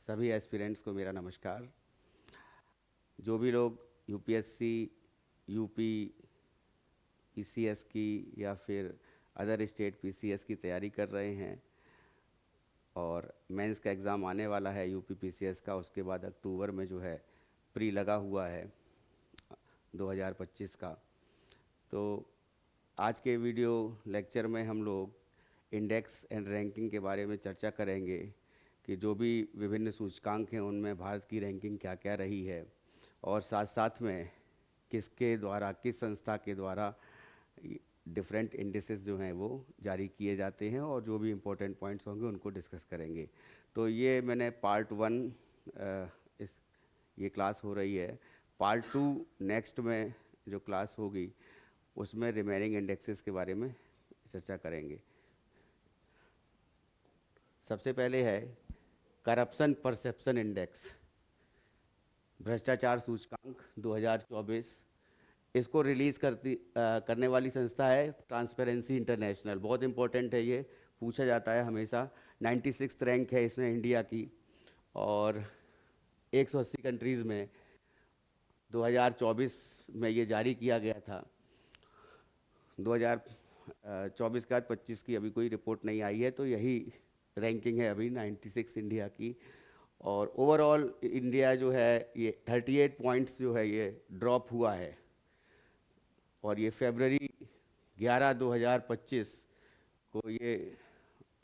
सभी एस्पिरेंट्स को मेरा नमस्कार। जो भी लोग यूपीएससी, यूपी, पीसीएस की या फिर अदर स्टेट पीसीएस की तैयारी कर रहे हैं और मेंस का एग्ज़ाम आने वाला है यूपी पीसीएस का, उसके बाद अक्टूबर में जो है प्री लगा हुआ है 2025 का। तो आज के वीडियो लेक्चर में हम लोग इंडेक्स एंड रैंकिंग के बारे में चर्चा करेंगे कि जो भी विभिन्न सूचकांक हैं उनमें भारत की रैंकिंग क्या क्या रही है, और साथ साथ में किसके द्वारा, किस संस्था के द्वारा डिफरेंट इंडिसेस जो हैं वो जारी किए जाते हैं, और जो भी इम्पोर्टेंट पॉइंट्स होंगे उनको डिस्कस करेंगे। तो ये मैंने पार्ट 1 इस ये क्लास हो रही है। पार्ट 2 नेक्स्ट में जो क्लास होगी उसमें रिमेनिंग इंडेक्सेस के बारे में चर्चा करेंगे। सबसे पहले है करप्शन परसेप्शन इंडेक्स, भ्रष्टाचार सूचकांक 2024। इसको रिलीज़ करने वाली संस्था है ट्रांसपेरेंसी इंटरनेशनल। बहुत इंपॉर्टेंट है, ये पूछा जाता है हमेशा। 96 रैंक है इसमें इंडिया की, और 180 कंट्रीज़ में 2024 में ये जारी किया गया था। 2024 के बाद 25 की अभी कोई रिपोर्ट नहीं आई है, तो यही रैंकिंग है अभी 96 इंडिया की। और ओवरऑल इंडिया जो है ये 38 पॉइंट्स जो है ये ड्रॉप हुआ है, और ये फरवरी 11 2025 को ये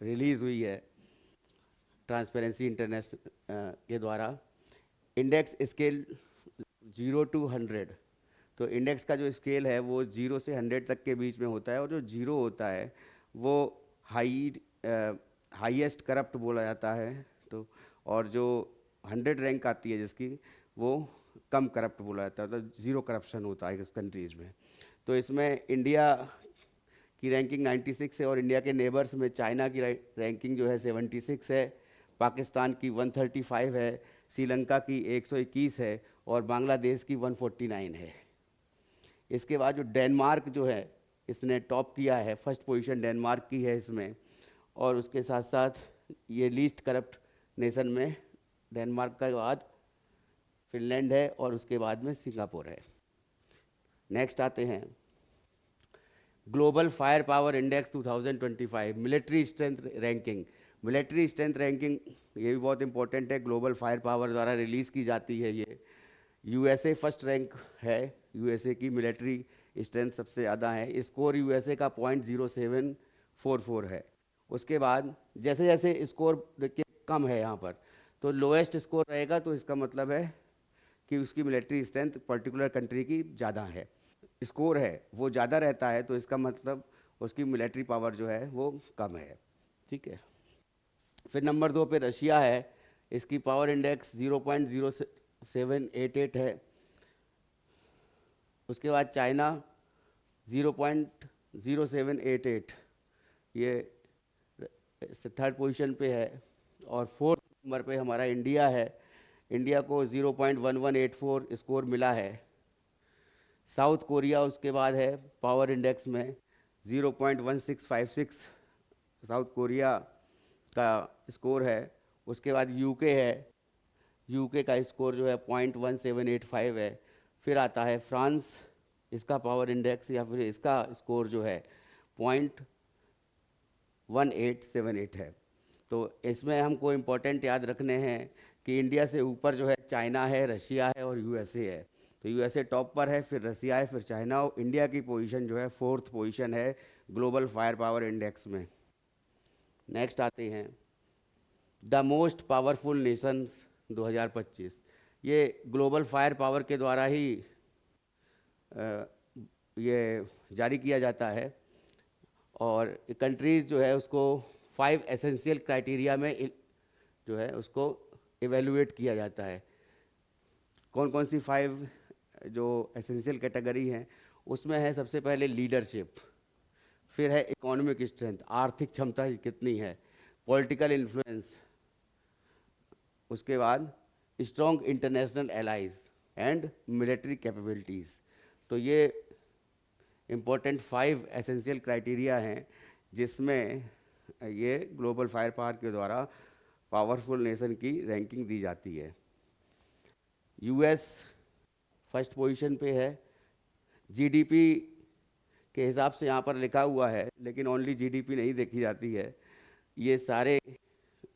रिलीज़ हुई है ट्रांसपेरेंसी इंटरनेशनल के द्वारा। इंडेक्स स्केल 0 to 100, तो इंडेक्स का जो स्केल है वो 0 से 100 तक के बीच में होता है, और जो 0 होता है वो हाईएस्ट करप्ट बोला जाता है। तो और जो 100 रैंक आती है जिसकी, वो कम करप्ट बोला जाता है, मतलब ज़ीरो करप्शन होता है इस कंट्रीज़ में। तो इसमें इंडिया की रैंकिंग 96 है, और इंडिया के नेबर्स में चाइना की रैंकिंग जो है 76 है, पाकिस्तान की 135 है, श्रीलंका की 121 है, और बांग्लादेश की 149 है। इसके बाद जो डेनमार्क जो है इसने टॉप किया है, फर्स्ट पोजीशन डेनमार्क की है इसमें, और उसके साथ साथ ये लीस्ट करप्ट नेशन में डेनमार्क के बाद फिनलैंड है, और उसके बाद में सिंगापुर है। नेक्स्ट आते हैं global fire power index 2025 military strength ranking. Military strength ranking ये भी बहुत इंपॉर्टेंट है, ग्लोबल फायर पावर द्वारा रिलीज़ की जाती है ये। यूएसए फर्स्ट रैंक है, यूएसए की मिलिट्री स्ट्रेंथ सबसे ज़्यादा है। स्कोर यूएसए का 0.0744 है। उसके बाद जैसे जैसे स्कोर देखिए कम है यहाँ पर, तो लोएस्ट स्कोर रहेगा, तो इसका मतलब है कि उसकी मिलिट्री स्ट्रेंथ पर्टिकुलर कंट्री की ज़्यादा है। स्कोर है वो ज़्यादा रहता है, तो इसका मतलब उसकी मिलिट्री पावर जो है वो कम है। ठीक है। फिर नंबर 2 पे रशिया है, इसकी पावर इंडेक्स 0.0788 है। उसके बाद चाइना 0.0788, ये थर्ड पोजीशन पे है। और फोर्थ नंबर पे हमारा इंडिया है, इंडिया को 0.1184 स्कोर मिला है। साउथ कोरिया उसके बाद है पावर इंडेक्स में 0.1656 साउथ कोरिया का स्कोर है। उसके बाद यूके है, यूके का स्कोर जो है 0.1785 है। फिर आता है फ्रांस, इसका पावर इंडेक्स या फिर इसका स्कोर जो है 0.1878 है। तो इसमें हमको इम्पोर्टेंट याद रखने हैं कि इंडिया से ऊपर जो है चाइना है, रशिया है और यूएसए है। तो यूएसए टॉप पर है, फिर रशिया है, फिर चाइना। और इंडिया की पोजीशन जो है 4th पोजीशन है ग्लोबल फायर पावर इंडेक्स में। नेक्स्ट आते हैं द मोस्ट पावरफुल नेशंस 2025। ये ग्लोबल फायर पावर के द्वारा ही ये जारी किया जाता है, और कंट्रीज़ जो है उसको 5 एसेंशियल क्राइटेरिया में जो है उसको एवेलुएट किया जाता है। कौन कौन सी 5 जो एसेंशियल कैटेगरी हैं उसमें है सबसे पहले लीडरशिप, फिर है इकोनॉमिक स्ट्रेंथ, आर्थिक क्षमता कितनी है, पॉलिटिकल इन्फ्लुएंस, उसके बाद strong international allies and military capabilities. तो ये इम्पोर्टेंट 5 एसेंशियल क्राइटेरिया हैं जिसमें ये ग्लोबल फायर पावर के द्वारा पावरफुल नेशन की रैंकिंग दी जाती है। यूएस फर्स्ट पोजीशन पे है। जीडीपी के हिसाब से यहाँ पर लिखा हुआ है, लेकिन ओनली जीडीपी नहीं देखी जाती है। ये सारे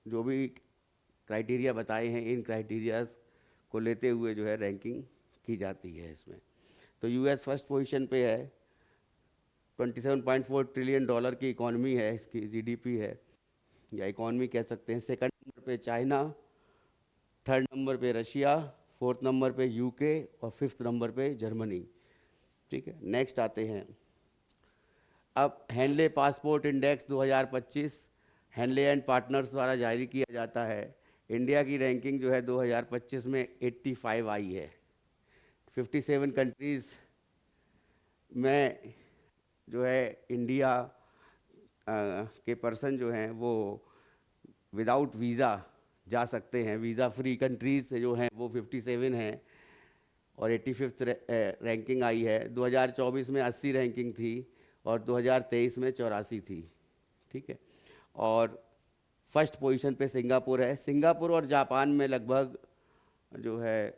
जो भी क्राइटेरिया बताए हैं, इन क्राइटेरियाज को लेते हुए जो है रैंकिंग की जाती है इसमें। तो यूएस फर्स्ट पोजीशन पे है, 27.4 ट्रिलियन डॉलर की इकॉनमी है, इसकी जीडीपी है या इकॉनमी कह सकते हैं। सेकंड नंबर पे चाइना, थर्ड नंबर पे रशिया, फोर्थ नंबर पे यूके और फिफ्थ नंबर पे जर्मनी। ठीक है, नेक्स्ट आते हैं। अब handle passport index 2025 handle and partners द्वारा जारी किया जाता है। इंडिया की रैंकिंग जो है 2025 में 85 आई है। 57 कंट्रीज़ में जो है इंडिया के पर्सन जो हैं वो विदाउट वीज़ा जा सकते हैं। वीज़ा फ्री कंट्रीज़ जो हैं वो 57 हैं और 85th रैंकिंग आई है। 2024 में 80 रैंकिंग थी और 2023 में 84 थी। ठीक है, और फर्स्ट पोजीशन पे सिंगापुर है। सिंगापुर और जापान में लगभग जो है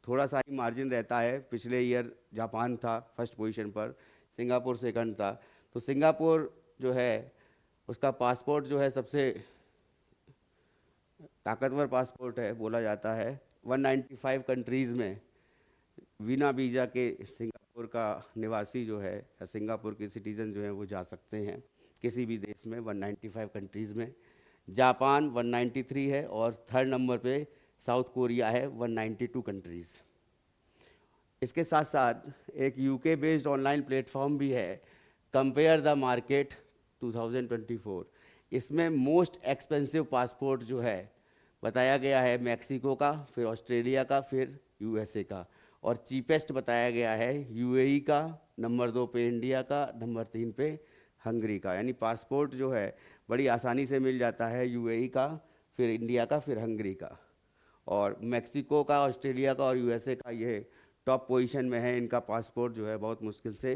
थोड़ा सा ही मार्जिन रहता है। पिछले ईयर जापान था फर्स्ट पोजीशन पर, सिंगापुर सेकंड था। तो सिंगापुर जो है उसका पासपोर्ट जो है सबसे ताकतवर पासपोर्ट है बोला जाता है। 195 कंट्रीज़ में बिना वीज़ा के सिंगापुर का निवासी जो है या सिंगापुर के सिटीज़न जो हैं वो जा सकते हैं किसी भी देश में 195 कंट्रीज़ में। जापान 193 है और थर्ड नंबर पे साउथ कोरिया है 192 कंट्रीज़। इसके साथ साथ एक यूके बेस्ड ऑनलाइन प्लेटफॉर्म भी है, कंपेयर द मार्केट 2024। इसमें मोस्ट एक्सपेंसिव पासपोर्ट जो है बताया गया है मैक्सिको का, फिर ऑस्ट्रेलिया का, फिर यूएसए का, और चीपेस्ट बताया गया है यूएई का, नंबर 2 पे इंडिया का, नंबर 3 पे हंगरी का। यानी पासपोर्ट जो है बड़ी आसानी से मिल जाता है यूएई का, फिर इंडिया का, फिर हंगरी का, और मैक्सिको का, ऑस्ट्रेलिया का और यूएसए का ये टॉप पोजीशन में है। इनका पासपोर्ट जो है बहुत मुश्किल से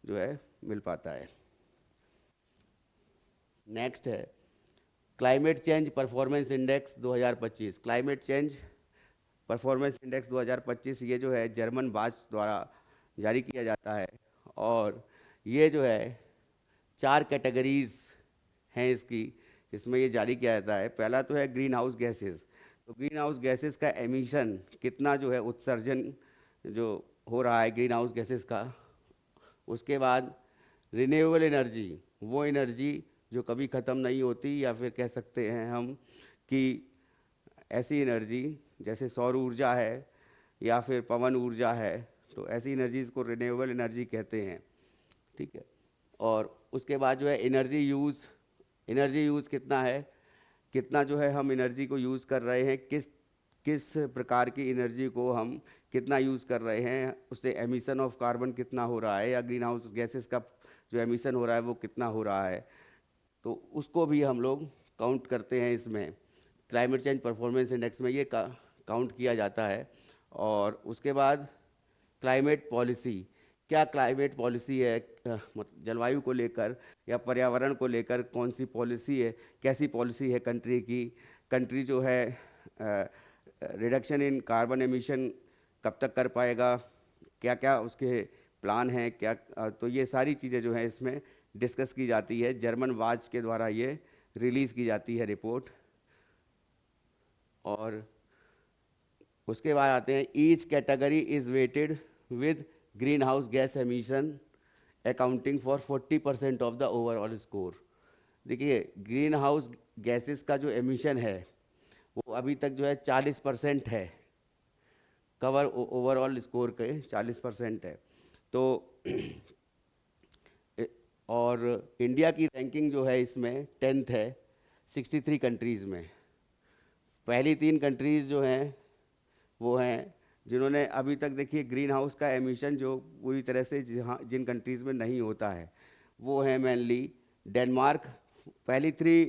जो है मिल पाता है। नेक्स्ट है climate change performance index 2025। Climate change performance index 2025 ये जो है जर्मन बाच द्वारा जारी किया जाता है, और ये जो है 4 कैटेगरीज हैं इसकी जिसमें ये जारी किया जाता है। पहला तो है ग्रीन हाउस गैसेस। तो ग्रीन हाउस गैसेस का एमिशन कितना जो है उत्सर्जन जो हो रहा है ग्रीन हाउस गैसेस का। उसके बाद रिन्यूएबल एनर्जी, वो एनर्जी जो कभी ख़त्म नहीं होती, या फिर कह सकते हैं हम कि ऐसी एनर्जी जैसे सौर ऊर्जा है या फिर पवन ऊर्जा है, तो ऐसी एनर्जीज़ को रिन्यूएबल एनर्जी कहते हैं। ठीक है, और उसके बाद जो है एनर्जी यूज़ कितना है, कितना जो है हम एनर्जी को यूज़ कर रहे हैं, किस प्रकार की एनर्जी को हम कितना यूज़ कर रहे हैं, उससे एमिशन ऑफ कार्बन कितना हो रहा है, या ग्रीन हाउस गैसेस का जो एमिशन हो रहा है वो कितना हो रहा है, तो उसको भी हम लोग काउंट करते हैं इसमें। क्लाइमेट चेंज परफॉर्मेंस इंडेक्स में ये काउंट किया जाता है। और उसके बाद क्लाइमेट पॉलिसी, क्या क्लाइमेट पॉलिसी है, मतलब जलवायु को लेकर या पर्यावरण को लेकर कौन सी पॉलिसी है, कैसी पॉलिसी है कंट्री की। कंट्री जो है रिडक्शन इन कार्बन एमिशन कब तक कर पाएगा, क्या क्या उसके प्लान हैं, क्या तो ये सारी चीज़ें जो हैं इसमें डिस्कस की जाती है। जर्मन वाच के द्वारा ये रिलीज़ की जाती है रिपोर्ट। और उसके बाद आते हैं each category is weighted with greenhouse gas emission accounting for 40% of the overall score. देखिए ग्रीन हाउस गैसेस का जो एमिशन है वो अभी तक जो है 40% है, कवर ओवरऑल स्कोर के 40% है। तो और इंडिया की रैंकिंग जो है इसमें 10th है 63 कंट्रीज़ में। पहली 3 कंट्रीज़ जो हैं वो हैं जिन्होंने अभी तक, देखिए ग्रीन हाउस का एमिशन जो पूरी तरह से जिन कंट्रीज़ में नहीं होता है वो है मेनली डेनमार्क। पहली 3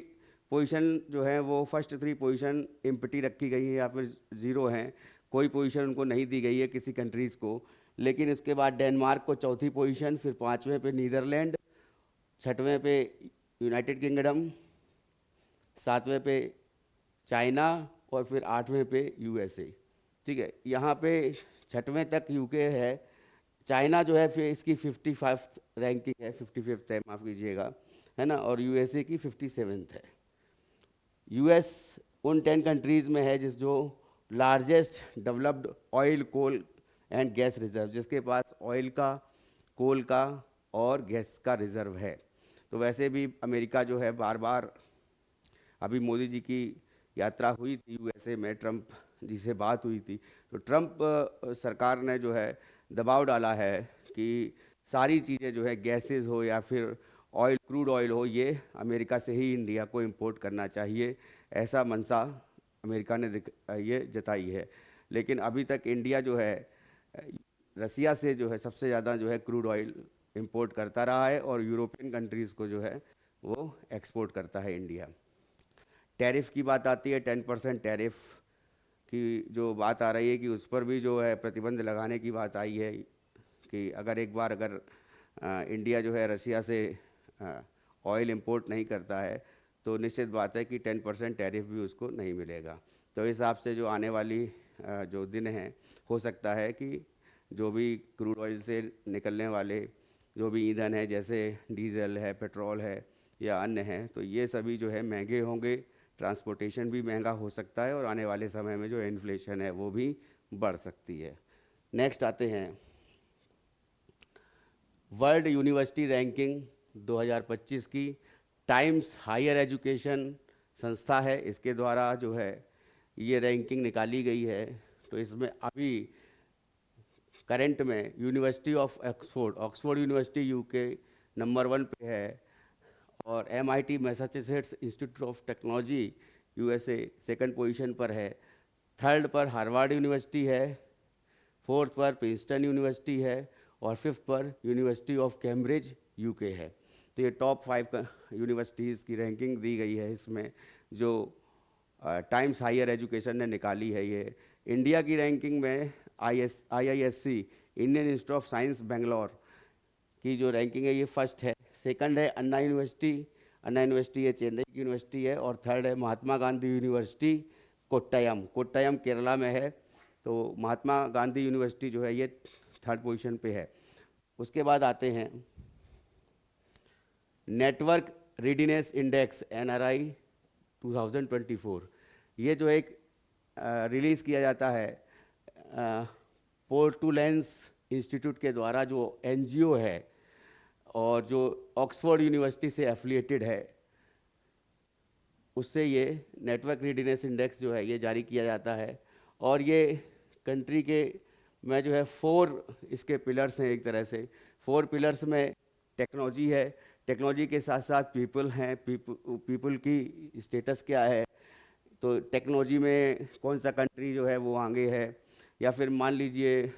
पोजीशन जो है वो फर्स्ट 3 पोजीशन एम्प्टी रखी गई है या फिर ज़ीरो हैं, कोई पोजीशन उनको नहीं दी गई है किसी कंट्रीज़ को। लेकिन इसके बाद डेनमार्क को 4थी पोजीशन, फिर 5वें पे नीदरलैंड, 6वें पे यूनाइटेड किंगडम, 7वें पे चाइना और फिर 8वें पे यूएसए। ठीक है, यहाँ पे 6वें तक यूके है। चाइना जो है फिर इसकी 55th रैंकिंग है, 55th है, माफ़ कीजिएगा, है ना, और यूएसए की 57th है। यूएस उन 10 कंट्रीज़ में है जिस जो largest developed oil, coal and gas reserve, जिसके पास ऑयल का, कोल का और गैस का रिजर्व है। तो वैसे भी अमेरिका जो है बार बार, अभी मोदी जी की यात्रा हुई थी यूएसए में, ट्रंप जी से बात हुई थी, तो ट्रंप सरकार ने जो है दबाव डाला है कि सारी चीज़ें जो है गैसेस हो या फिर ऑयल, क्रूड ऑयल हो, ये अमेरिका से ही इंडिया को इंपोर्ट करना चाहिए, ऐसा मंशा अमेरिका ने ये जताई है। लेकिन अभी तक इंडिया जो है रसिया से जो है सबसे ज़्यादा जो है क्रूड ऑयल इंपोर्ट करता रहा है और यूरोपियन कंट्रीज़ को जो है वो एक्सपोर्ट करता है इंडिया। टैरिफ की बात आती है, 10% टैरिफ की जो बात आ रही है कि उस पर भी जो है प्रतिबंध लगाने की बात आई है कि अगर एक बार अगर इंडिया जो है रसिया से ऑयल इंपोर्ट नहीं करता है तो निश्चित बात है कि 10% टैरिफ भी उसको नहीं मिलेगा। तो इस हिसाब से जो आने वाली जो दिन हैं, हो सकता है कि जो भी क्रूड ऑयल से निकलने वाले जो भी ईंधन है, जैसे डीजल है, पेट्रोल है या अन्य हैं, तो ये सभी जो है महंगे होंगे, ट्रांसपोर्टेशन भी महंगा हो सकता है और आने वाले समय में जो इन्फ्लेशन है वो भी बढ़ सकती है। नेक्स्ट आते हैं वर्ल्ड यूनिवर्सिटी रैंकिंग 2025 की। टाइम्स हायर एजुकेशन संस्था है, इसके द्वारा जो है ये रैंकिंग निकाली गई है। तो इसमें अभी करंट में university of Oxford university UK number 1 पे है और MIT Massachusetts institute of technology USA second position पर है। 3rd पर हार्वर्ड यूनिवर्सिटी है, 4th पर प्रिंसटन यूनिवर्सिटी है और 5th पर यूनिवर्सिटी ऑफ कैम्ब्रिज UK है। तो ये टॉप 5 यूनिवर्सिटीज़ की रैंकिंग दी गई है इसमें, जो टाइम्स हायर एजुकेशन ने निकाली है। ये इंडिया की रैंकिंग में IISc Indian institute of science Bangalore की जो रैंकिंग है ये फर्स्ट है। सेकंड है अन्ना यूनिवर्सिटी है, चेन्नई की यूनिवर्सिटी है और 3rd है महात्मा गांधी यूनिवर्सिटी कोट्टायम केरला में है। तो महात्मा गांधी यूनिवर्सिटी जो है ये 3rd पोजीशन पे है। उसके बाद आते हैं नेटवर्क रेडीनेस इंडेक्स NRI 2024। ये जो एक रिलीज़ किया जाता है पोर्टुलेंस इंस्टीट्यूट के द्वारा, जो NGO है और जो ऑक्सफोर्ड यूनिवर्सिटी से एफिलिएटेड है, उससे ये नेटवर्क रेडीनेस इंडेक्स जो है ये जारी किया जाता है। और ये कंट्री के में जो है 4 इसके पिलर्स हैं, एक तरह से 4 पिलर्स में टेक्नोलॉजी है, टेक्नोलॉजी के साथ साथ पीपल हैं, पीपल की स्टेटस क्या है, तो टेक्नोलॉजी में कौन सा कंट्री जो है वो आगे है, या फिर मान लीजिए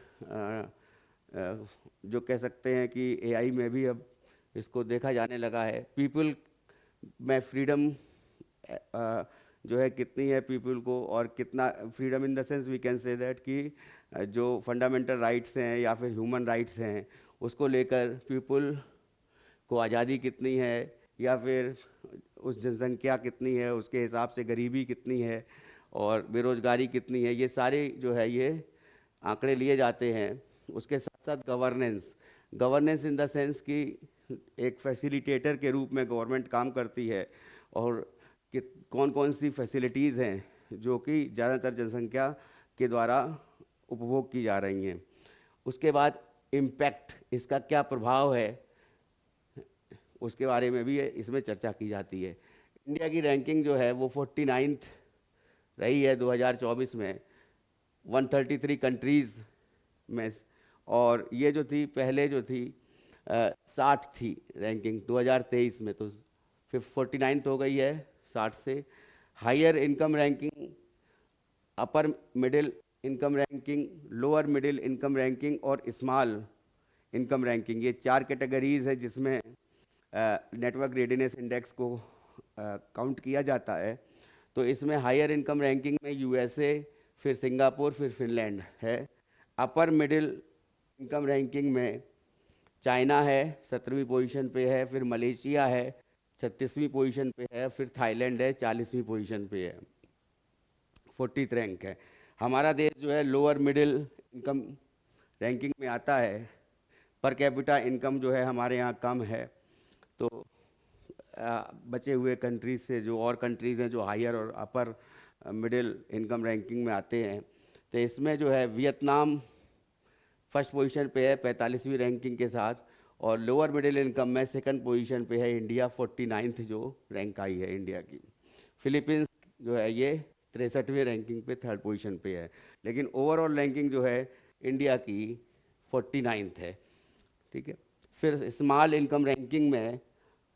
जो कह सकते हैं कि AI में भी अब इसको देखा जाने लगा है, पीपल में फ्रीडम जो है कितनी है पीपल को, और कितना freedom in the sense we can say that कि जो फंडामेंटल राइट्स हैं या फिर ह्यूमन राइट्स हैं उसको लेकर पीपल को आज़ादी कितनी है, या फिर उस जनसंख्या कितनी है, उसके हिसाब से गरीबी कितनी है और बेरोज़गारी कितनी है, ये सारे जो है ये आंकड़े लिए जाते हैं। उसके साथ साथ गवर्नेंस इन द सेंस कि एक फैसिलिटेटर के रूप में गवर्नमेंट काम करती है और कि कौन कौन सी फैसिलिटीज़ हैं जो कि ज़्यादातर जनसंख्या के द्वारा उपभोग की जा रही हैं। उसके बाद इम्पैक्ट, इसका क्या प्रभाव है, उसके बारे में भी इसमें चर्चा की जाती है। इंडिया की रैंकिंग जो है वो 49th रही है 2024 में 133 कंट्रीज़ में, और ये जो थी पहले जो थी 60 थी रैंकिंग 2023 में, तो फिर 49th हो गई है 60 से। Higher income ranking, upper middle income ranking, lower middle income ranking और स्मॉल इनकम रैंकिंग, ये 4 कैटेगरीज़ हैं जिसमें नेटवर्क रेडीनेस इंडेक्स को काउंट किया जाता है। तो इसमें हायर इनकम रैंकिंग में USA, फिर सिंगापुर, फिर फिनलैंड है। अपर मिडिल इनकम रैंकिंग में चाइना है 17वीं पोजीशन पे है, फिर मलेशिया है 36वीं पोजीशन पे है, फिर थाईलैंड है 40वीं पोजीशन पे है। 40th रैंक है। हमारा देश जो है लोअर मिडिल इनकम रैंकिंग में आता है। पर कैपिटा इनकम जो है हमारे यहाँ कम है। तो बचे हुए कंट्रीज से जो और कंट्रीज़ हैं जो हायर और अपर मिडिल इनकम रैंकिंग में आते हैं, तो इसमें जो है वियतनाम फर्स्ट पोजीशन पे है 45वीं रैंकिंग के साथ, और लोअर मिडिल इनकम में सेकंड पोजीशन पे है इंडिया, 49th जो रैंक आई है इंडिया की। फिलीपींस जो है ये 63वीं रैंकिंग पे थर्ड पोजीशन पे है, लेकिन ओवरऑल रैंकिंग जो है इंडिया की 49th है। ठीक है। फिर स्मॉल इनकम रैंकिंग में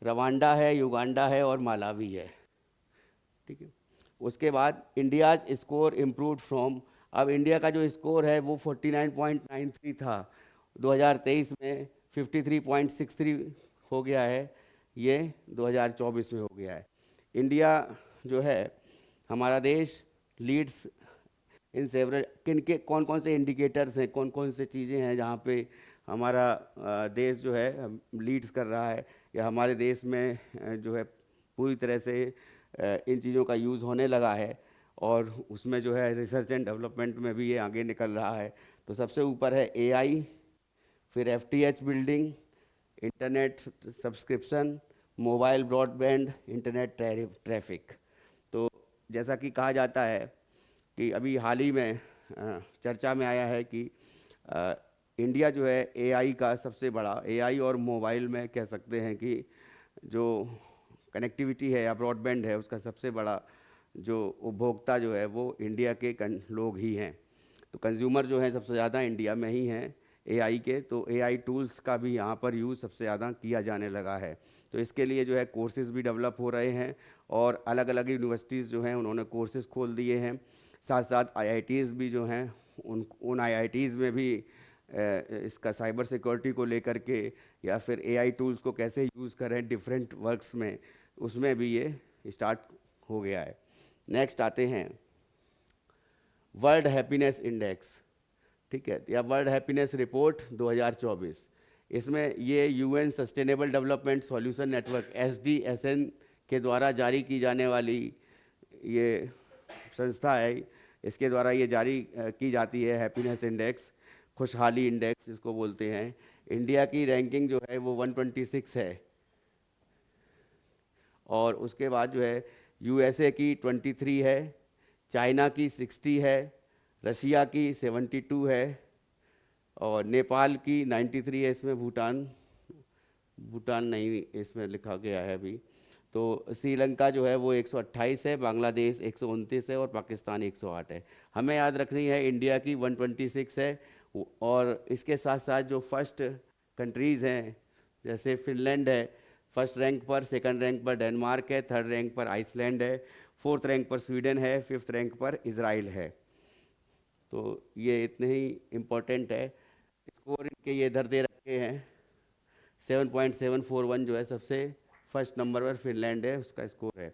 रवांडा है, युगांडा है और मालावी है। ठीक है। उसके बाद इंडियाज स्कोर इम्प्रूव्ड फ्रॉम, अब इंडिया का जो स्कोर है वो 49.93 था, 2023 में 53.63 हो गया है, ये 2024 में हो गया है। इंडिया जो है हमारा देश लीड्स इन सेवरल, किन के कौन कौन से इंडिकेटर्स हैं, कौन कौन से चीज़ें हैं जहाँ पे हमारा देश जो है लीड्स कर रहा है, या हमारे देश में जो है पूरी तरह से इन चीज़ों का यूज़ होने लगा है, और उसमें जो है रिसर्च एंड डेवलपमेंट में भी ये आगे निकल रहा है। तो सबसे ऊपर है एआई, फिर FTH building, internet subscription, mobile broadband, internet traffic. तो जैसा कि कहा जाता है कि अभी हाल ही में चर्चा में आया है कि इंडिया जो है एआई का सबसे बड़ा, एआई और मोबाइल में कह सकते हैं कि जो कनेक्टिविटी है या ब्रॉडबैंड है उसका सबसे बड़ा जो उपभोक्ता जो है वो इंडिया के लोग ही हैं। तो कंज्यूमर जो है सबसे ज़्यादा इंडिया में ही हैं एआई के। तो एआई टूल्स का भी यहाँ पर यूज़ सबसे ज़्यादा किया जाने लगा है। तो इसके लिए जो है कोर्सेज़ भी डेवलप हो रहे हैं, और अलग अलग यूनिवर्सिटीज़ जो हैं उन्होंने कोर्सेज़ खोल दिए हैं। साथ साथ आईआईटीज़ भी जो हैं उन आईआईटीज़ में भी इसका साइबर सिक्योरिटी को लेकर के या फिर एआई टूल्स को कैसे यूज़ करें डिफरेंट वर्क्स में, उसमें भी ये स्टार्ट हो गया है। नेक्स्ट आते हैं वर्ल्ड हैप्पीनेस इंडेक्स। ठीक है, या वर्ल्ड हैप्पीनेस रिपोर्ट 2024। इसमें ये UN sustainable development solution network SDSN के द्वारा जारी की जाने वाली ये संस्था है। इसके द्वारा ये जारी की जाती है हैप्पीनेस इंडेक्स, खुशहाली इंडेक्स इसको बोलते हैं। इंडिया की रैंकिंग जो है वो 126 है, और उसके बाद जो है USA की 23 है, चाइना की 60 है, रशिया की 72 है, और नेपाल की 93 है। इसमें भूटान नहीं इसमें लिखा गया है अभी। तो श्रीलंका जो है वो 128 है, बांग्लादेश 129 है, और पाकिस्तान 108 है। हमें याद रखनी है इंडिया की 126 है, और इसके साथ साथ जो फर्स्ट कंट्रीज़ हैं जैसे फिनलैंड है फर्स्ट रैंक पर, सेकंड रैंक पर डेनमार्क है, थर्ड रैंक पर आइसलैंड है, फोर्थ रैंक पर स्वीडन है, फिफ्थ रैंक पर इजराइल है। तो ये इतने ही इम्पोर्टेंट है। स्कोर इनके ये इधर दे रखे हैं, 7.741 जो है सबसे फर्स्ट नंबर पर फिनलैंड है, उसका स्कोर है।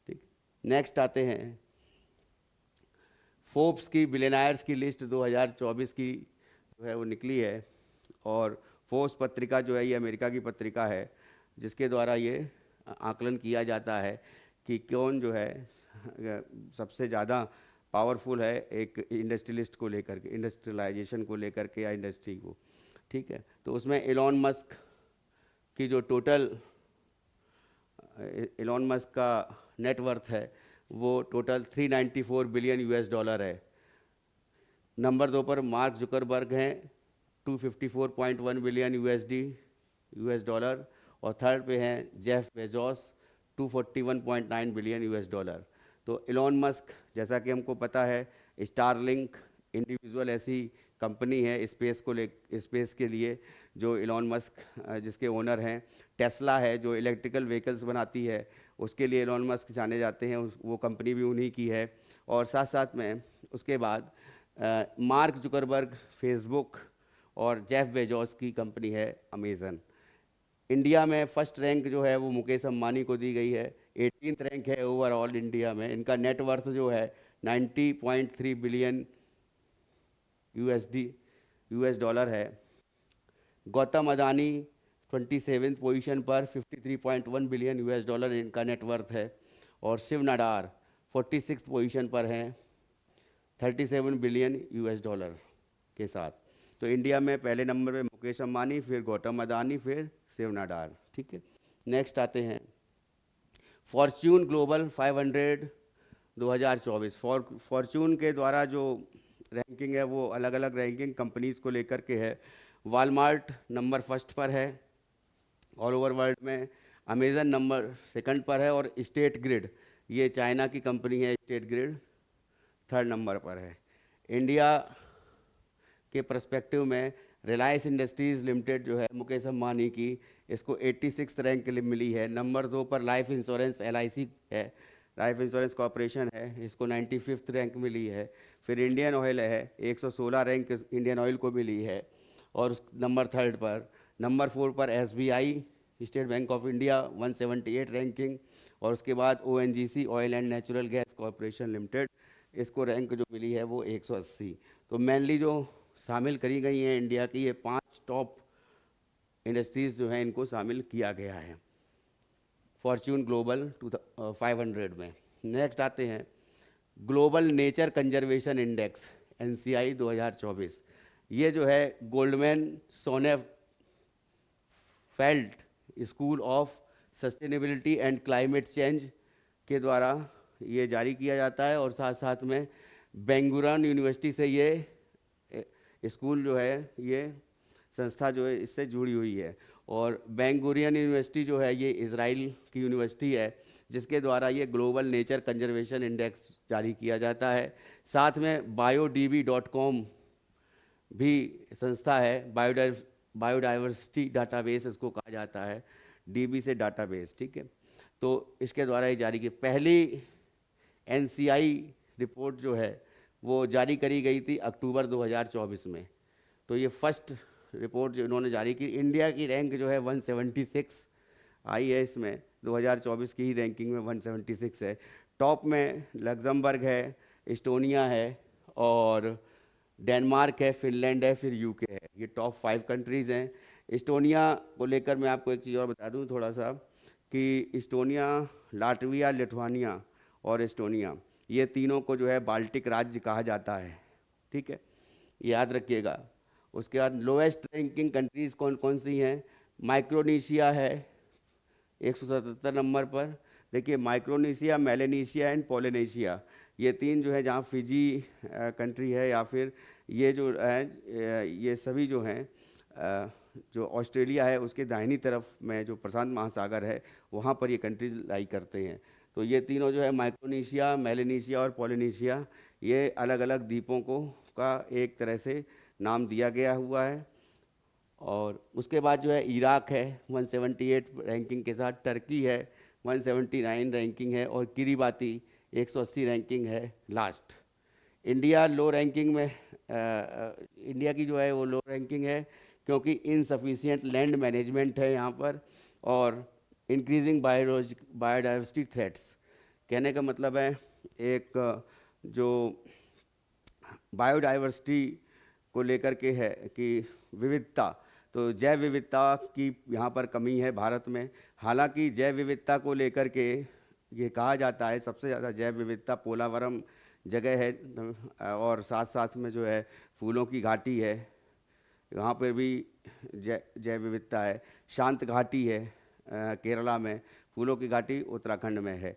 ठीक, नेक्स्ट आते हैं फोर्ब्स की बिलियनर्स की लिस्ट 2024 की जो है वो निकली है, और फोर्ब्स पत्रिका जो है ये अमेरिका की पत्रिका है जिसके द्वारा ये आकलन किया जाता है कि कौन जो है सबसे ज़्यादा पावरफुल है एक इंडस्ट्रियलिस्ट को लेकर के, इंडस्ट्रियलाइजेशन को लेकर के या इंडस्ट्री को। ठीक है, तो उसमें एलोन मस्क की जो टोटल एलोन मस्क का नेटवर्थ है वो टोटल 394 बिलियन US डॉलर है। नंबर 2 पर मार्क जुकरबर्ग हैं 254.1 बिलियन US डॉलर, और थर्ड पे हैं Jeff Bezos 241.9 billion US dollar. तो एलोन मस्क जैसा कि हमको पता है स्टारलिंक इंडिविजुअल ऐसी कंपनी है स्पेस के लिए जो एलोन मस्क जिसके ओनर हैं। टेस्ला है जो इलेक्ट्रिकल व्हीकल्स बनाती है, उसके लिए एलोन मस्क जाने जाते हैं, वो कंपनी भी उन्हीं की है। और साथ साथ में उसके बाद मार्क जुकरबर्ग फेसबुक, और जेफ बेजोस की कंपनी है अमेज़न। इंडिया में फर्स्ट रैंक जो है वो मुकेश अंबानी को दी गई है, 18th रैंक है ओवरऑल इंडिया में। इनका नेटवर्थ जो है 90.3 बिलियन US डॉलर है। गौतम अदानी 27th पोजीशन पर 53.1 बिलियन US डॉलर इनका नेटवर्थ है, और शिव नाडार 46th पोजीशन पर हैं 37 बिलियन यूएस डॉलर के साथ। तो इंडिया में पहले नंबर पे मुकेश अंबानी, फिर गौतम अदानी, फिर शिव नाडार। ठीक है, नेक्स्ट आते हैं फॉर्च्यून ग्लोबल 500 2024। फॉर्च्यून के द्वारा जो रैंकिंग है वो अलग अलग रैंकिंग कंपनीज़ को लेकर के है। वॉलमार्ट नंबर फर्स्ट पर है ऑल ओवर वर्ल्ड में, अमेज़न नंबर सेकंड पर है, और स्टेट ग्रिड, ये चाइना की कंपनी है, स्टेट ग्रिड थर्ड नंबर पर है। इंडिया के पर्सपेक्टिव में रिलायंस इंडस्ट्रीज़ लिमिटेड जो है मुकेश अंबानी की, इसको 86 रैंक मिली है। नंबर 2 पर लाइफ इंश्योरेंस LIC है, लाइफ इंश्योरेंस कॉरपोरेशन है, इसको 95 रैंक मिली है। फिर इंडियन ऑयल है, 116 रैंक इंडियन ऑयल को मिली है, और नंबर 3 पर। नंबर 4 पर SBI state bank of India 178 ranking, और उसके बाद ONGC oil and natural gas corporation limited, इसको रैंक जो मिली है वो 180। तो मेनली जो शामिल करी गई हैं इंडिया की ये 5 टॉप इंडस्ट्रीज़ जो हैं, इनको शामिल किया गया है फॉर्च्यून ग्लोबल 500 में। नेक्स्ट आते हैं global nature conservation index NCI 2024। ये जो है Goldman Sonnenfeld school of sustainability and climate change के द्वारा ये जारी किया जाता है, और साथ साथ में बेंगुरियन यूनिवर्सिटी से ये स्कूल जो है, ये संस्था जो है इससे जुड़ी हुई है। और बेंगुरियन यूनिवर्सिटी जो है ये इज़राइल की यूनिवर्सिटी है, जिसके द्वारा ये ग्लोबल नेचर कंजर्वेशन इंडेक्स जारी किया जाता है। साथ में biodb.com भी संस्था है, बायोडाइवर्सिटी डाटाबेस इसको कहा जाता है, DB से डाटाबेस। ठीक है, तो इसके द्वारा ये जारी की पहली NCI रिपोर्ट जो है वो जारी करी गई थी अक्टूबर 2024 में। तो ये फर्स्ट रिपोर्ट जो इन्होंने जारी की, इंडिया की रैंक जो है 176 आई है, इसमें 2024 की ही रैंकिंग में 176 है। टॉप में लग्जमबर्ग है, इस्टोनिया है, और डेनमार्क है, फिनलैंड है, फिर UK है। ये टॉप 5 कंट्रीज़ हैं। इस्टोनिया को लेकर मैं आपको एक चीज़ और बता दूं थोड़ा सा, कि इस्टोनिया, लाटविया, लिथुआनिया और इस्टोनिया, ये तीनों को जो है बाल्टिक राज्य कहा जाता है। ठीक है, याद रखिएगा। उसके बाद लोएस्ट रैंकिंग कंट्रीज़ कौन कौन सी हैं? माइक्रोनेशिया है 177 नंबर पर। देखिए, माइक्रोनेशिया, मेलेनेशिया एंड पोलिनेशिया, ये 3 जो है, जहाँ फिजी कंट्री है, या फिर ये जो है ये सभी जो हैं, जो ऑस्ट्रेलिया है उसके दाहिनी तरफ में जो प्रशांत महासागर है, वहाँ पर ये कंट्रीज लाई करते हैं। तो ये तीनों जो है, माइक्रोनेशिया, मेलेनेशिया और पोलिनेशिया, ये अलग अलग द्वीपों को का एक तरह से नाम दिया गया हुआ है। और उसके बाद जो है इराक है 178 रैंकिंग के साथ, टर्की है 179 रैंकिंग है, और किरीबाती 180 रैंकिंग है लास्ट। इंडिया लो रैंकिंग में, इंडिया की जो है वो लो रैंकिंग है, क्योंकि इनसफिशिएंट लैंड मैनेजमेंट है यहाँ पर, और इंक्रीजिंग बायोडाइवर्सिटी थ्रेट्स। कहने का मतलब है, एक जो बायोडाइवर्सिटी को लेकर के है कि विविधता, तो जैव विविधता की यहाँ पर कमी है भारत में। हालांकि जैव विविधता को लेकर के ये कहा जाता है सबसे ज़्यादा जैव विविधता पोलावरम जगह है, और साथ साथ में जो है फूलों की घाटी है, वहाँ पर भी जैव विविधता है। शांत घाटी है केरला में, फूलों की घाटी उत्तराखंड में है,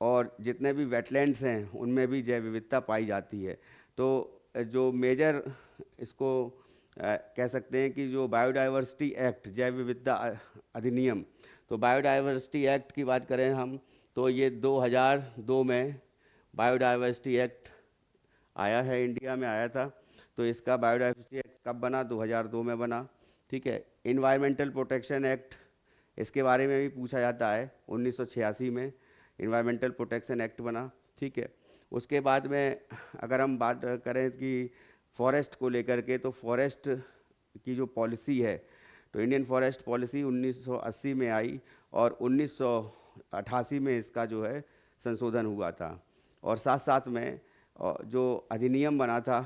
और जितने भी वेटलैंड्स हैं उनमें भी जैव विविधता पाई जाती है। तो जो मेजर इसको कह सकते हैं कि जो बायोडाइवर्सिटी एक्ट, जैव विविधता अधिनियम, तो बायोडाइवर्सिटी एक्ट की बात करें हम, तो ये 2002 में बायोडाइवर्सिटी एक्ट आया है, इंडिया में आया था। तो इसका बायोडाइवर्सिटी एक्ट कब बना? 2002 में बना। ठीक है, इन्वायरमेंटल प्रोटेक्शन एक्ट, इसके बारे में भी पूछा जाता है, 1986 में इन्वायरमेंटल प्रोटेक्शन एक्ट बना। ठीक है, उसके बाद में अगर हम बात करें कि फॉरेस्ट को लेकर के, तो फॉरेस्ट की जो पॉलिसी है, तो इंडियन फॉरेस्ट पॉलिसी 1980 में आई, और 1988 में इसका जो है संशोधन हुआ था। और साथ साथ में जो अधिनियम बना था,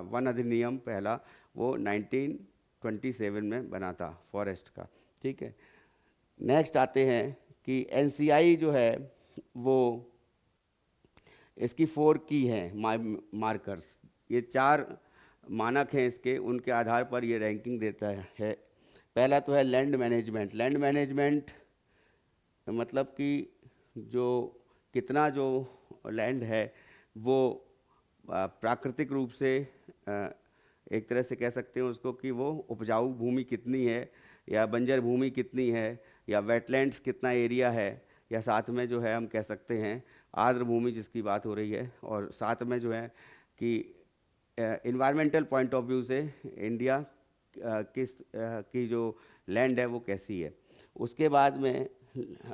वन अधिनियम पहला, वो 1927 में बना था फॉरेस्ट का। ठीक है, नेक्स्ट आते हैं कि NCI जो है वो इसकी 4 की हैं मार्कर्स, ये 4 मानक हैं इसके, उनके आधार पर ये रैंकिंग देता है। पहला तो है लैंड मैनेजमेंट। लैंड मैनेजमेंट मतलब कि जो कितना जो लैंड है वो प्राकृतिक रूप से एक तरह से कह सकते हैं उसको कि वो उपजाऊ भूमि कितनी है, या बंजर भूमि कितनी है, या वेटलैंड्स कितना एरिया है, या साथ में जो है हम कह सकते हैं आर्द्र भूमि जिसकी बात हो रही है, और साथ में जो है कि इन्वायरमेंटल पॉइंट ऑफ व्यू से इंडिया की जो लैंड है वो कैसी है। उसके बाद में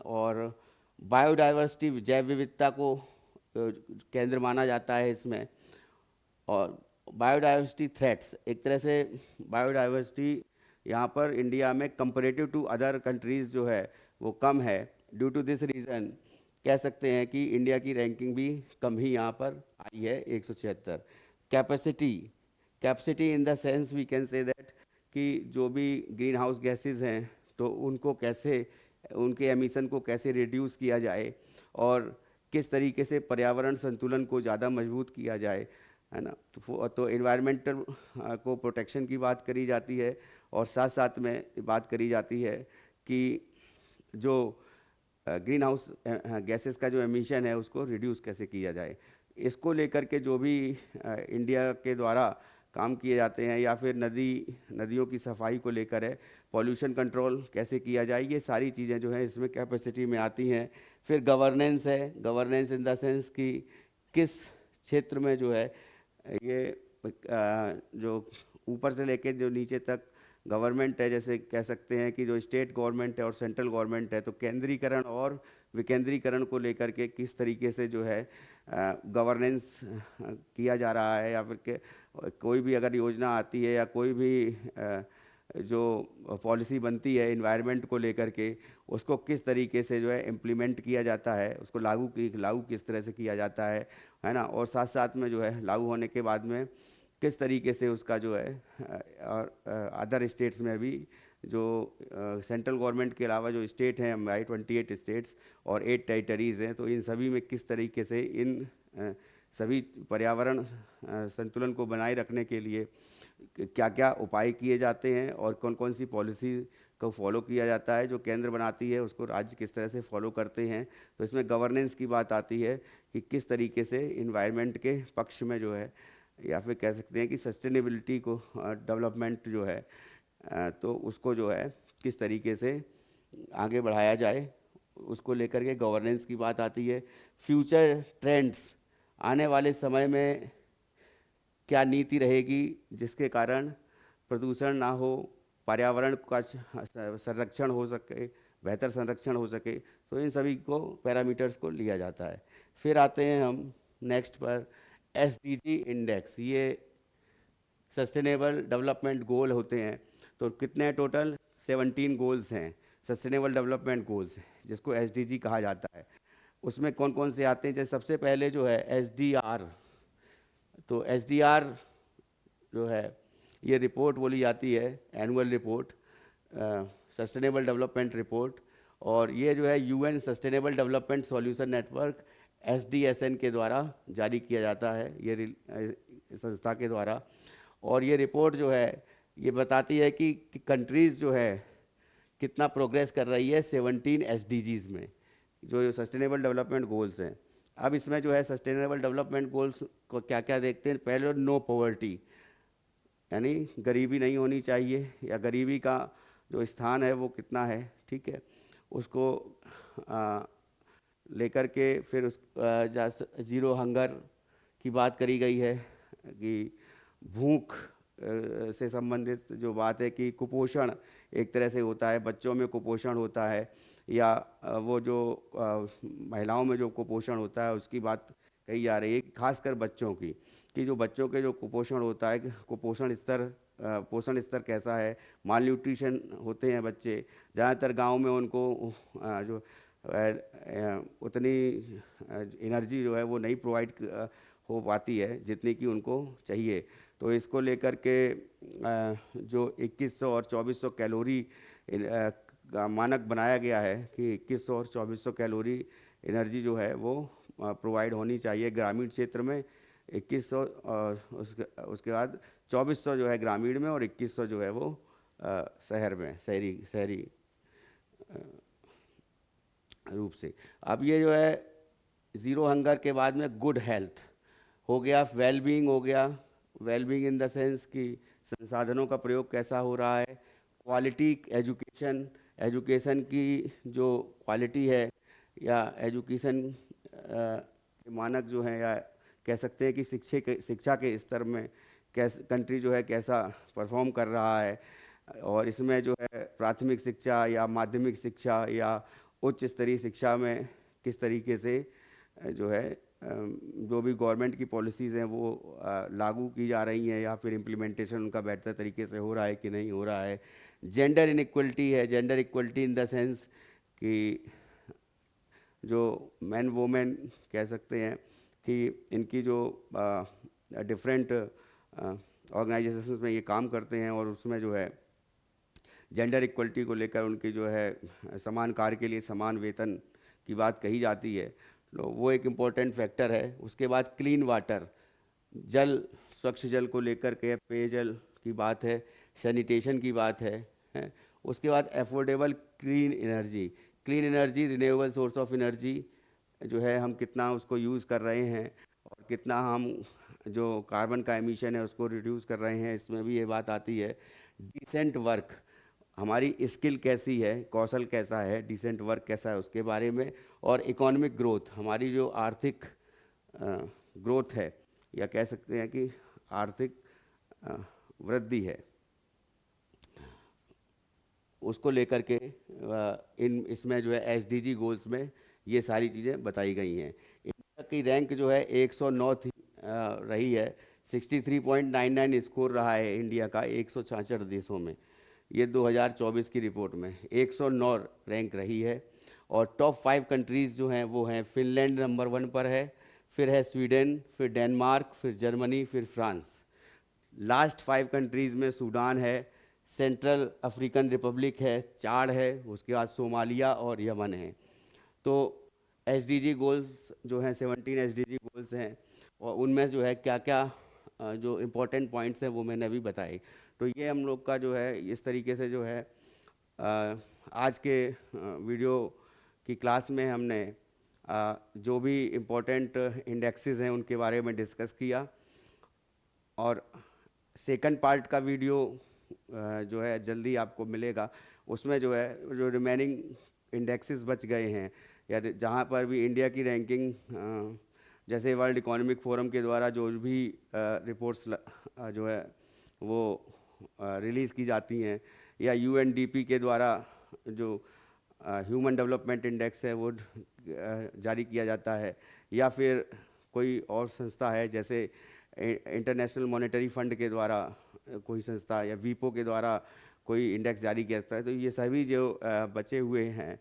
और बायोडाइवर्सिटी, जैव विविधता को केंद्र माना जाता है इसमें। और बायोडाइवर्सिटी थ्रेट्स, एक तरह से बायोडाइवर्सिटी यहाँ पर इंडिया में कंपैरेटिव टू अदर कंट्रीज़ जो है वो कम है। ड्यू टू दिस रीज़न कह सकते हैं कि इंडिया की रैंकिंग भी कम ही यहाँ पर आई है, 176। Capacity in the sense we can say that कि जो भी ग्रीन हाउस गैसेज हैं तो उनको कैसे, उनके एमिशन को कैसे रिड्यूस किया जाए और किस तरीके से पर्यावरण संतुलन को ज़्यादा मजबूत किया जाए, है ना। तो इन्वायरमेंटल को प्रोटेक्शन की बात करी जाती है, और साथ साथ में बात करी जाती है कि जो ग्रीन हाउस गैसेस का जो एमिशन है उसको रिड्यूस कैसे किया जाए। इसको लेकर के जो भी इंडिया के द्वारा काम किए जाते हैं, या फिर नदियों की सफाई को लेकर है, पॉल्यूशन कंट्रोल कैसे किया जाए, ये सारी चीज़ें जो हैं इसमें कैपेसिटी में आती हैं। फिर गवर्नेंस है, गवर्नेंस इन द सेंस कि किस क्षेत्र में जो है ये जो ऊपर से लेके जो नीचे तक गवर्नमेंट है, जैसे कह सकते हैं कि जो स्टेट गवर्नमेंट है और सेंट्रल गवर्नमेंट है, तो केंद्रीकरण और विकेंद्रीकरण को लेकर के किस तरीके से जो है गवर्नेंस किया जा रहा है, या फिर कोई भी अगर योजना आती है या कोई भी जो पॉलिसी बनती है इन्वायरमेंट को लेकर के, उसको किस तरीके से जो है इम्प्लीमेंट किया जाता है, उसको लागू किस तरह से किया जाता है ना। और साथ साथ में जो है लागू होने के बाद में किस तरीके से उसका जो है और अदर स्टेट्स में भी जो सेंट्रल गवर्नमेंट के अलावा जो स्टेट हैं हमारे 28 स्टेट्स और 8 टेरिटरीज़ हैं, तो इन सभी में किस तरीके से इन सभी पर्यावरण संतुलन को बनाए रखने के लिए क्या क्या उपाय किए जाते हैं, और कौन कौन सी पॉलिसी को फॉलो किया जाता है, जो केंद्र बनाती है उसको राज्य किस तरह से फॉलो करते हैं। तो इसमें गवर्नेंस की बात आती है कि किस तरीके से इन्वायरमेंट के पक्ष में जो है, या फिर कह सकते हैं कि सस्टेनेबिलिटी को डेवलपमेंट जो है तो उसको जो है किस तरीके से आगे बढ़ाया जाए, उसको लेकर के गवर्नेंस की बात आती है। फ्यूचर ट्रेंड्स, आने वाले समय में क्या नीति रहेगी जिसके कारण प्रदूषण ना हो, पर्यावरण का संरक्षण हो सके, बेहतर संरक्षण हो सके, तो इन सभी को पैरामीटर्स को लिया जाता है। फिर आते हैं हम नेक्स्ट पर SDG इंडेक्स। ये सस्टेनेबल डेवलपमेंट गोल होते हैं, तो कितने टोटल 17 गोल्स हैं, सस्टेनेबल डेवलपमेंट गोल्स, जिसको SDG कहा जाता है। उसमें कौन कौन से आते हैं, जैसे सबसे पहले जो है SDR। तो SDR जो है ये रिपोर्ट बोली जाती है, annual report, sustainable development report, और ये जो है UN sustainable development solution network SDSN के द्वारा जारी किया जाता है, ये संस्था के द्वारा। और ये रिपोर्ट जो है ये बताती है कि कंट्रीज़ जो है कितना प्रोग्रेस कर रही है 17 SDGs में, जो सस्टेनेबल डेवलपमेंट गोल्स हैं। अब इसमें जो है सस्टेनेबल डेवलपमेंट गोल्स को क्या क्या देखते हैं, पहले नो पॉवर्टी, यानी गरीबी नहीं होनी चाहिए, या गरीबी का जो स्थान है वो कितना है, ठीक है, उसको लेकर के फिर उस ज़ीरो हंगर की बात करी गई है कि भूख से संबंधित जो बात है कि कुपोषण एक तरह से होता है, बच्चों में कुपोषण होता है, या वो जो महिलाओं में जो कुपोषण होता है उसकी बात कही जा रही है, खासकर बच्चों की, कि जो बच्चों के जो कुपोषण होता है, पोषण स्तर कैसा है, माल न्यूट्रिशन होते हैं बच्चे, ज़्यादातर गांव में उनको जो उतनी एनर्जी जो है वो नहीं प्रोवाइड हो पाती है जितनी कि उनको चाहिए। तो इसको लेकर के जो 2100 और 2400 कैलोरी का मानक बनाया गया है कि 2100 और 2400 कैलोरी एनर्जी जो है वो प्रोवाइड होनी चाहिए ग्रामीण क्षेत्र में 2100, और उसके बाद 2400 जो है ग्रामीण में और 2100 जो है वो शहर में, शहरी शहरी रूप से। अब ये जो है ज़ीरो हंगर के बाद में गुड हेल्थ हो गया, वेलबींग हो गया। वेलबींग इन द सेंस कि संसाधनों का प्रयोग कैसा हो रहा है, क्वालिटी एजुकेशन, एजुकेशन की जो क्वालिटी है या एजुकेशन के मानक जो हैं, या कह सकते हैं कि शिक्षा के स्तर में कैसे कंट्री जो है कैसा परफॉर्म कर रहा है, और इसमें जो है प्राथमिक शिक्षा या माध्यमिक शिक्षा या उच्च स्तरीय शिक्षा में किस तरीके से जो है जो भी गवर्नमेंट की पॉलिसीज़ हैं वो लागू की जा रही हैं, या फिर इम्प्लीमेंटेशन उनका बेहतर तरीके से हो रहा है कि नहीं हो रहा है। जेंडर इनइक्वलिटी है, gender equality in the sense कि जो मैन वोमेन कह सकते हैं कि इनकी जो डिफरेंट ऑर्गेनाइजेशंस में ये काम करते हैं, और उसमें जो है जेंडर इक्वलिटी को लेकर उनकी जो है समान कार्य के लिए समान वेतन की बात कही जाती है, तो वो एक इम्पोर्टेंट फैक्टर है। उसके बाद क्लीन वाटर, जल, स्वच्छ जल को लेकर के पेयजल की बात है, सैनिटेशन की बात है। उसके बाद affordable clean energy, clean energy renewable source of energy जो है हम कितना उसको यूज़ कर रहे हैं, और कितना हम जो कार्बन का एमिशन है उसको रिड्यूस कर रहे हैं, इसमें भी ये बात आती है। डिसेंट वर्क, हमारी स्किल कैसी है, कौशल कैसा है, डिसेंट वर्क कैसा है उसके बारे में। और इकोनॉमिक ग्रोथ, हमारी जो आर्थिक ग्रोथ है, या कह सकते हैं कि आर्थिक वृद्धि है, उसको लेकर के इसमें जो है एसडीजी गोल्स में ये सारी चीज़ें बताई गई हैं। इंडिया की रैंक जो है 109 थी रही है, 63.99 स्कोर रहा है इंडिया का 166 देशों में। ये 2024 की रिपोर्ट में 109 रैंक रही है। और टॉप 5 कंट्रीज़ जो हैं वो हैं, फिनलैंड नंबर 1 पर है, फिर है स्वीडन, फिर डेनमार्क, फिर जर्मनी, फिर फ्रांस। लास्ट 5 कंट्रीज़ में सूडान है, सेंट्रल अफ्रीकन रिपब्लिक है, चाड है, उसके बाद सोमालिया और यमन है। तो एसडीजी गोल्स जो हैं 17 एसडीजी गोल्स हैं, और उनमें जो है क्या क्या जो इम्पोर्टेंट पॉइंट्स हैं वो मैंने अभी बताए। तो ये हम लोग का जो है इस तरीके से जो है आज के वीडियो की क्लास में हमने जो भी इम्पोर्टेंट इंडेक्सेस हैं उनके बारे में डिस्कस किया। और सेकंड पार्ट का वीडियो जो है जल्दी आपको मिलेगा, उसमें जो है जो रिमेनिंग इंडेक्सेस बच गए हैं, या जहाँ पर भी इंडिया की रैंकिंग जैसे वर्ल्ड इकोनॉमिक फोरम के द्वारा जो भी रिपोर्ट्स जो है वो रिलीज़ की जाती हैं, या यूएनडीपी के द्वारा जो ह्यूमन डेवलपमेंट इंडेक्स है वो जारी किया जाता है, या फिर कोई और संस्था है जैसे इंटरनेशनल मॉनेटरी फंड के द्वारा कोई संस्था, या वीपो के द्वारा कोई इंडेक्स जारी किया जाता है। तो ये सभी जो बचे हुए हैं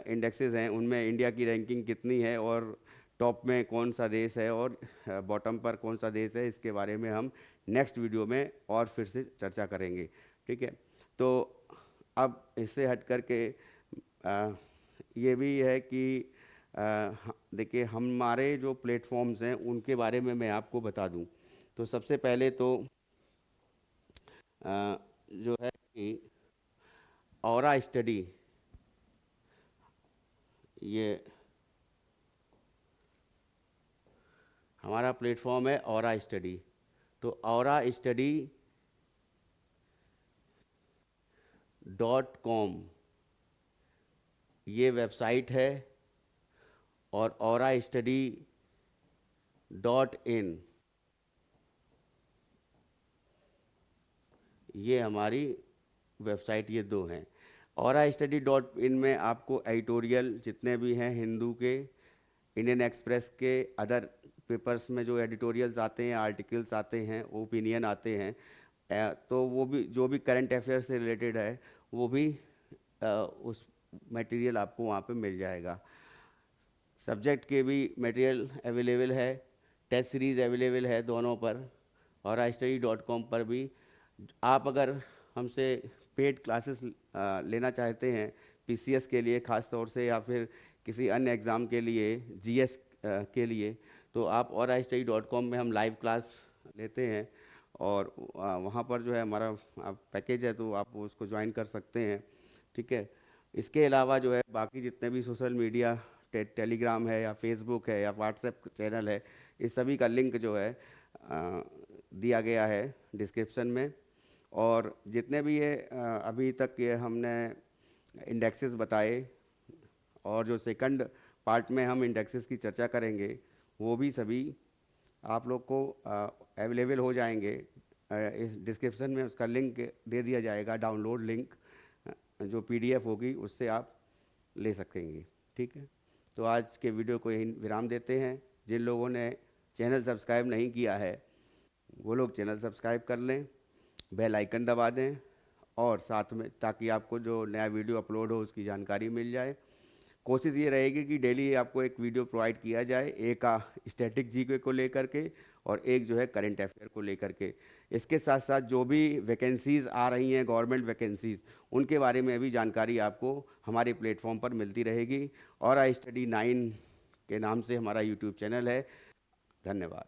इंडेक्सेस हैं, उनमें इंडिया की रैंकिंग कितनी है, और टॉप में कौन सा देश है, और बॉटम पर कौन सा देश है, इसके बारे में हम नेक्स्ट वीडियो में और फिर से चर्चा करेंगे। ठीक है, तो अब इससे हट करके ये भी है कि देखिए हमारे जो प्लेटफॉर्म्स हैं उनके बारे में मैं आपको बता दूं। तो सबसे पहले तो जो है कि ऑरा स्टडी, ये हमारा प्लेटफॉर्म है ऑरा स्टडी। तो ऑरा स्टडी .com ये वेबसाइट है, और ऑरा स्टडी .in ये हमारी वेबसाइट, ये दो हैं। ऑरा स्टडी .in में आपको एडिटोरियल जितने भी हैं हिंदू के, इंडियन एक्सप्रेस के, अदर पेपर्स में जो एडिटोरियल्स आते हैं, आर्टिकल्स आते हैं, ओपिनियन आते हैं, तो वो भी जो भी करंट अफेयर से रिलेटेड है वो भी उस मटेरियल आपको वहाँ पे मिल जाएगा। सब्जेक्ट के भी मटेरियल अवेलेबल है, टेस्ट सीरीज़ अवेलेबल है दोनों पर, और study.com पर भी। आप अगर हमसे पेड क्लासेस लेना चाहते हैं पीसीएस के लिए ख़ास तौर से, या फिर किसी अन्य एग्ज़ाम के लिए, जीएस के लिए, तो आप aurastudy.com में हम लाइव क्लास लेते हैं और वहाँ पर जो है हमारा पैकेज है, तो आप उसको ज्वाइन कर सकते हैं। ठीक है। इसके अलावा जो है बाकी जितने भी सोशल मीडिया, टेलीग्राम है या फेसबुक है या व्हाट्सएप चैनल है, इस सभी का लिंक जो है दिया गया है डिस्क्रिप्शन में। और जितने भी ये अभी तक ये हमने इंडेक्सेस बताए और जो सेकंड पार्ट में हम इंडेक्सेस की चर्चा करेंगे, वो भी सभी आप लोग को अवेलेबल हो जाएंगे। इस डिस्क्रिप्शन में उसका लिंक दे दिया जाएगा, डाउनलोड लिंक, जो पीडीएफ होगी उससे आप ले सकेंगे। ठीक है। तो आज के वीडियो को यहीं विराम देते हैं। जिन लोगों ने चैनल सब्सक्राइब नहीं किया है वो लोग चैनल सब्सक्राइब कर लें, बेल आइकन दबा दें, और साथ में ताकि आपको जो नया वीडियो अपलोड हो उसकी जानकारी मिल जाए। कोशिश ये रहेगी कि डेली आपको एक वीडियो प्रोवाइड किया जाए, एक स्टैटिक जीके को लेकर के और एक जो है करंट अफेयर को लेकर के। इसके साथ साथ जो भी वैकेंसीज़ आ रही हैं, गवर्नमेंट वैकेंसीज़, उनके बारे में भी जानकारी आपको हमारे प्लेटफॉर्म पर मिलती रहेगी। और आई स्टडी 9 के नाम से हमारा यूट्यूब चैनल है। धन्यवाद।